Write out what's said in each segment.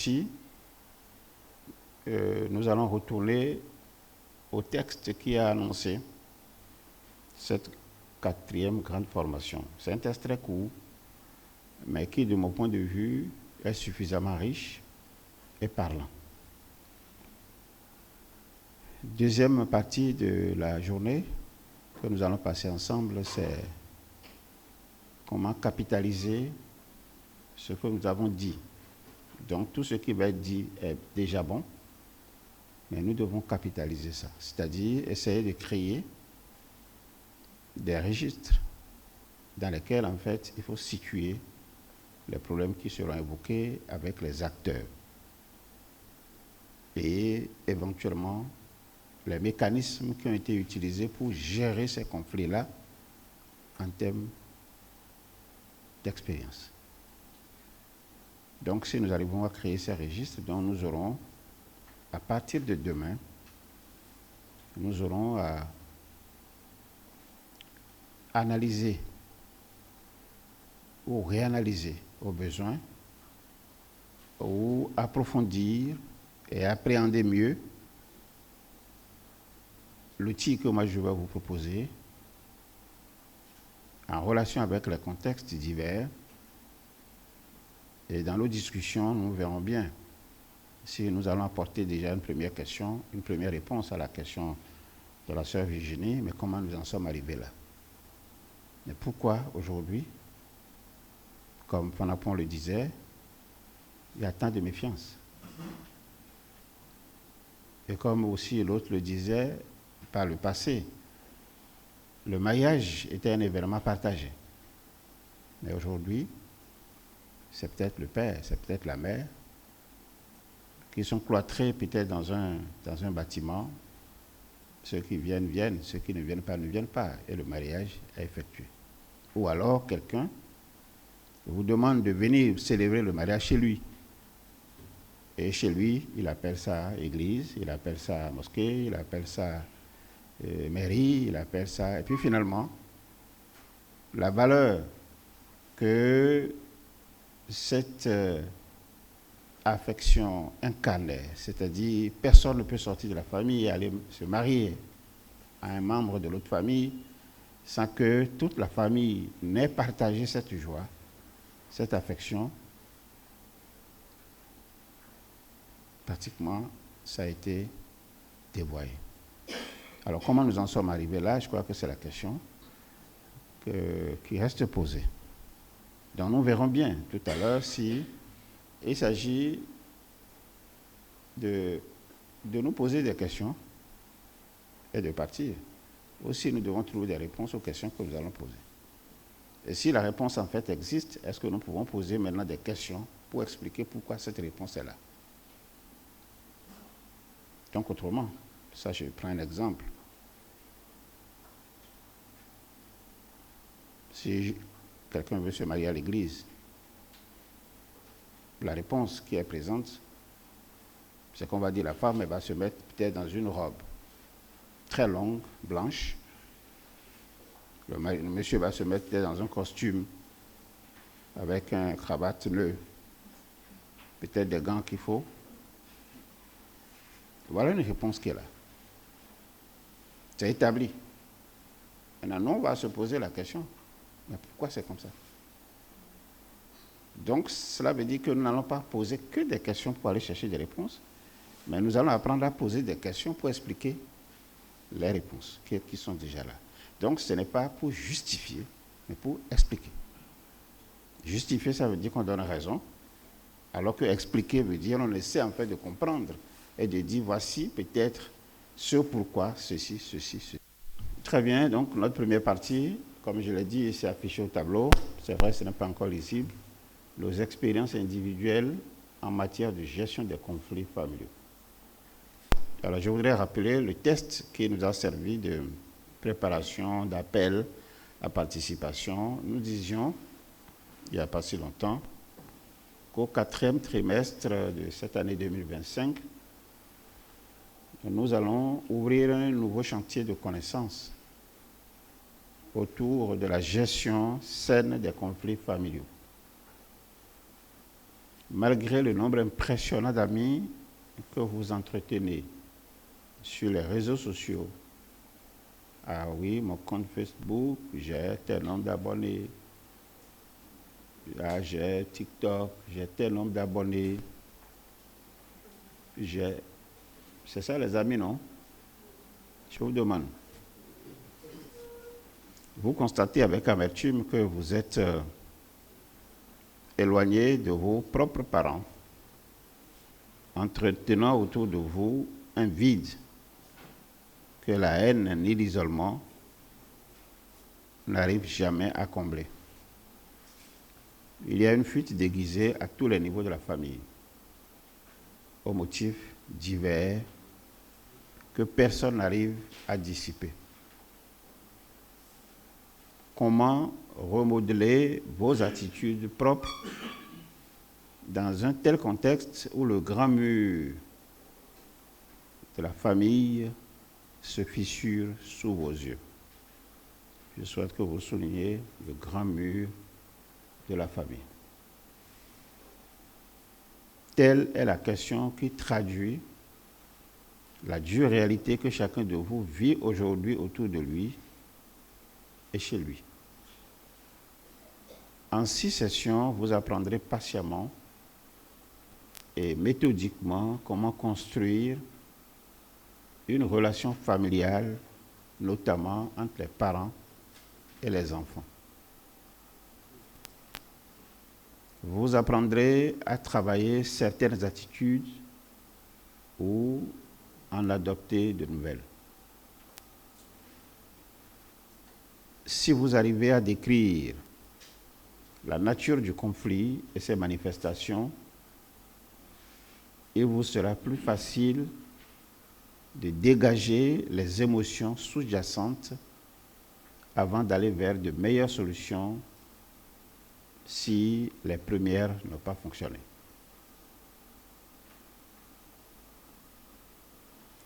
aussi, nous allons retourner au texte qui a annoncé cette 4e grande formation. C'est un texte très court, mais qui, de mon point de vue, est suffisamment riche et parlant. Deuxième partie de la journée que nous allons passer ensemble, c'est comment capitaliser ce que nous avons dit. Donc tout ce qui va être dit est déjà bon, mais nous devons capitaliser ça, c'est-à-dire essayer de créer des registres dans lesquels, en fait, il faut situer les problèmes qui seront évoqués avec les acteurs et éventuellement les mécanismes qui ont été utilisés pour gérer ces conflits-là en termes d'expérience. Donc, si nous arrivons à créer ces registres, donc nous aurons, à partir de demain, nous aurons à analyser ou réanalyser au besoin, ou approfondir et appréhender mieux l'outil que moi je vais vous proposer en relation avec les contextes divers. Et dans nos discussions, nous verrons bien si nous allons apporter déjà une première question, une première réponse à la question de la sœur Virginie, mais comment nous en sommes arrivés là. Mais pourquoi aujourd'hui, comme Fanapon le disait, il y a tant de méfiance. Et comme aussi l'autre le disait par le passé, le mariage était un événement partagé. Mais aujourd'hui, c'est peut-être le père, c'est peut-être la mère, qui sont cloîtrés peut-être dans un bâtiment. Ceux qui viennent, viennent, ceux qui ne viennent pas, ne viennent pas. Et le mariage est effectué. Ou alors quelqu'un vous demande de venir célébrer le mariage chez lui. Et chez lui, il appelle ça église, il appelle ça mosquée, il appelle ça mairie, il appelle ça... Et puis finalement, la valeur que cette affection incarnée, c'est-à-dire personne ne peut sortir de la famille et aller se marier à un membre de l'autre famille sans que toute la famille n'ait partagé cette joie, cette affection. Pratiquement, ça a été dévoyé. Alors, comment nous en sommes arrivés là? Je crois que c'est la question qui reste posée. Donc, nous verrons bien tout à l'heure si il s'agit de nous poser des questions et de partir. Aussi, nous devons trouver des réponses aux questions que nous allons poser. Et si la réponse en fait existe, est-ce que nous pouvons poser maintenant des questions pour expliquer pourquoi cette réponse est là? Donc, autrement, ça, je prends un exemple. Si quelqu'un veut se marier à l'église, la réponse qui est présente, c'est qu'on va dire la femme, elle va se mettre peut-être dans une robe très longue, blanche. Le monsieur va se mettre peut-être dans un costume avec un cravate nœud, peut-être des gants qu'il faut. Voilà une réponse qui est là. C'est établi. Maintenant, nous, on va se poser la question, mais pourquoi c'est comme ça? Donc, cela veut dire que nous n'allons pas poser que des questions pour aller chercher des réponses, mais nous allons apprendre à poser des questions pour expliquer les réponses qui sont déjà là. Donc, ce n'est pas pour justifier, mais pour expliquer. Justifier, ça veut dire qu'on donne raison, alors que expliquer veut dire on essaie en fait de comprendre et de dire voici peut-être ce pourquoi ceci, ceci, ceci. Très bien, donc notre première partie, comme je l'ai dit, c'est affiché au tableau. C'est vrai, ce n'est pas encore lisible. Nos expériences individuelles en matière de gestion des conflits familiaux. Alors, je voudrais rappeler le test qui nous a servi de préparation, d'appel à participation. Nous disions, il n'y a pas si longtemps, qu'au 4e trimestre de cette année 2025, nous allons ouvrir un nouveau chantier de connaissances autour de la gestion saine des conflits familiaux. malgré le nombre impressionnant d'amis que vous entretenez sur les réseaux sociaux. Ah oui, mon compte Facebook, j'ai tel nombre d'abonnés. Ah, j'ai TikTok, j'ai tel nombre d'abonnés. C'est ça les amis, non? Je vous demande. Vous constatez avec amertume que vous êtes éloigné de vos propres parents, entretenant autour de vous un vide que la haine ni l'isolement n'arrivent jamais à combler. Il y a une fuite déguisée à tous les niveaux de la famille, aux motifs divers que personne n'arrive à dissiper. Comment remodeler vos attitudes propres dans un tel contexte où le grand mur de la famille se fissure sous vos yeux? Je souhaite que vous souligniez le grand mur de la famille. Telle est la question qui traduit la dure réalité que chacun de vous vit aujourd'hui autour de lui et chez lui. En 6 sessions, vous apprendrez patiemment et méthodiquement comment construire une relation familiale, notamment entre les parents et les enfants. Vous apprendrez à travailler certaines attitudes ou en adopter de nouvelles. Si vous arrivez à décrire la nature du conflit et ses manifestations, il vous sera plus facile de dégager les émotions sous-jacentes avant d'aller vers de meilleures solutions si les premières n'ont pas fonctionné.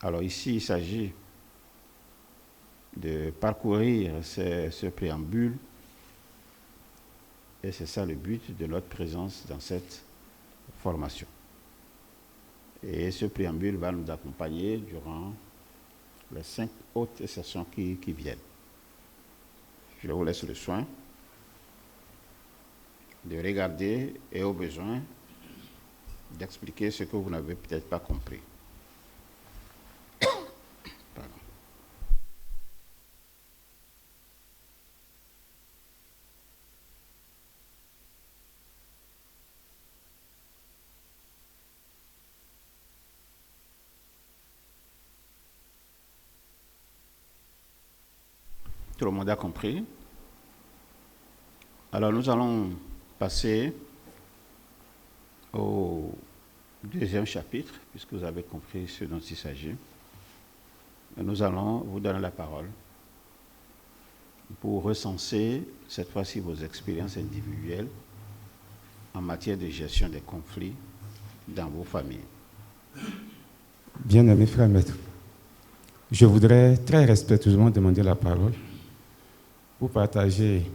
Alors ici, il s'agit de parcourir ce préambule et c'est ça le but de notre présence dans cette formation. Et ce préambule va nous accompagner durant les 5 autres sessions qui viennent. Je vous laisse le soin de regarder et au besoin d'expliquer ce que vous n'avez peut-être pas compris. Pardon. Tout le monde a compris? Alors nous allons passer au deuxième chapitre, puisque vous avez compris ce dont il s'agit. Nous allons vous donner la parole pour recenser cette fois-ci vos expériences individuelles en matière de gestion des conflits dans vos familles. Bien-aimés frères maîtres, je voudrais très respectueusement demander la parole pour partager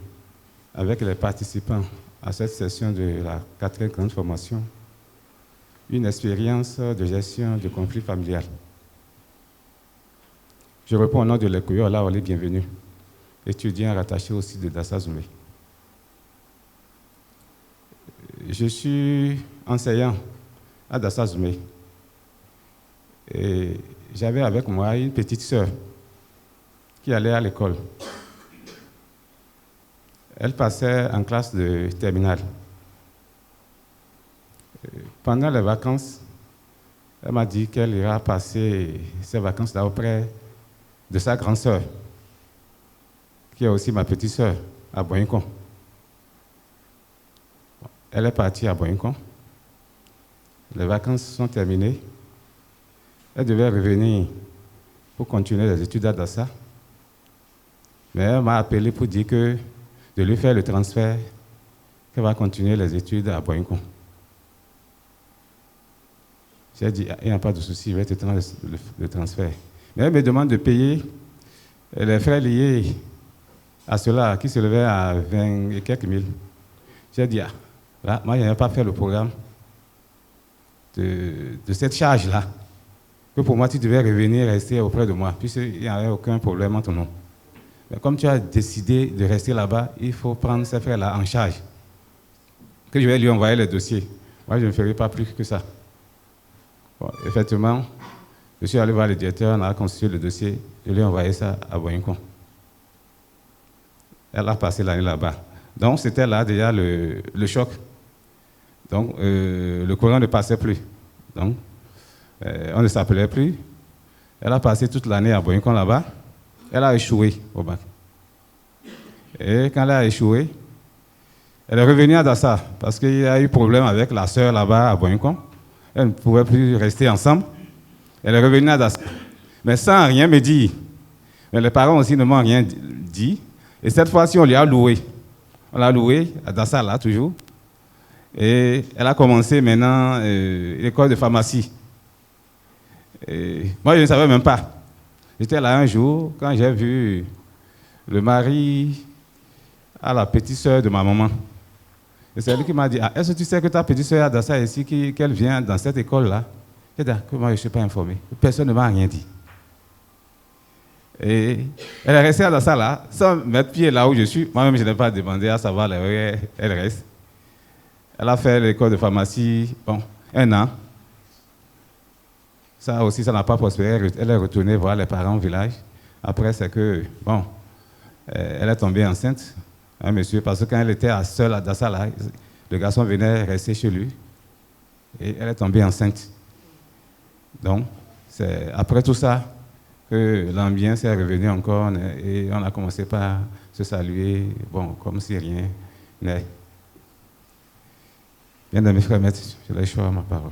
avec les participants à cette session de la 4e grande formation une expérience de gestion de conflits familial. Je réponds au nom de l'Ekoyo Olaole, bienvenue, étudiant rattaché au site de Dassa Zoumé. Je suis enseignant à Dassa Zoumé et j'avais avec moi une petite sœur qui allait à l'école. Elle passait en classe de terminale. Pendant les vacances, elle m'a dit qu'elle ira passer ses vacances-là auprès de sa grande sœur, qui est aussi ma petite sœur, à Boyinkon. Elle est partie à Boyinkon. Les vacances sont terminées. Elle devait revenir pour continuer les études à Dassa. Mais elle m'a appelé pour dire que de lui faire le transfert, qu'elle va continuer les études à Boyinkon. J'ai dit, il n'y a pas de souci, je vais te prendre le transfert. Mais elle me demande de payer les frais liés à cela, qui s'élevaient à 20 et quelques mille. J'ai dit, là, moi, je n'ai pas fait le programme. de cette charge-là, que pour moi, tu devais revenir rester auprès de moi, puisqu'il n'y avait aucun problème entre nous. Mais comme tu as décidé de rester là-bas, il faut prendre ces frères-là en charge. Que je vais lui envoyer le dossier. Moi, je ne ferai pas plus que ça. Bon, effectivement, je suis allé voir le directeur, on a constitué le dossier, je lui ai envoyé ça à Boyenkon. Elle a passé l'année là-bas. Donc, c'était là déjà le choc. Donc, le courant ne passait plus. Donc, on ne s'appelait plus. Elle a passé toute l'année à Boyenkon là-bas. Elle a échoué au bac. Et quand elle a échoué, elle est revenue à Dassa parce qu'il y a eu problème avec la sœur là-bas à Boyenkon. Elle ne pouvait plus rester ensemble. Elle est revenue à Dassa, mais sans rien me dire. Mais les parents aussi ne m'ont rien dit. Et cette fois-ci, on lui a loué. On l'a loué à Dassa là, toujours. Et elle a commencé maintenant l'école de pharmacie. Et moi, je ne savais même pas. J'étais là un jour, quand j'ai vu le mari à la petite sœur de ma maman. Et c'est lui qui m'a dit, ah, est-ce que tu sais que ta petite sœur a Dassa ici, qu'elle vient dans cette école-là? J'ai dit, que moi, je ne suis pas informé. Personne ne m'a rien dit. Et elle est restée à Dassa là, sans mettre pied là où je suis. Moi-même, je n'ai pas demandé à savoir là où elle reste. Elle a fait l'école de pharmacie, bon, 1 an. Ça aussi, ça n'a pas prospéré. Elle est retournée voir les parents au village. Après, c'est que, bon, elle est tombée enceinte, un monsieur, parce que quand elle était seule à Dassa là, le garçon venait rester chez lui. Et elle est tombée enceinte. Donc, c'est après tout ça que l'ambiance est revenue encore et on a commencé par se saluer, bon, comme si rien n'est. Bien, mes frères, maîtres, je laisse choix à ma parole.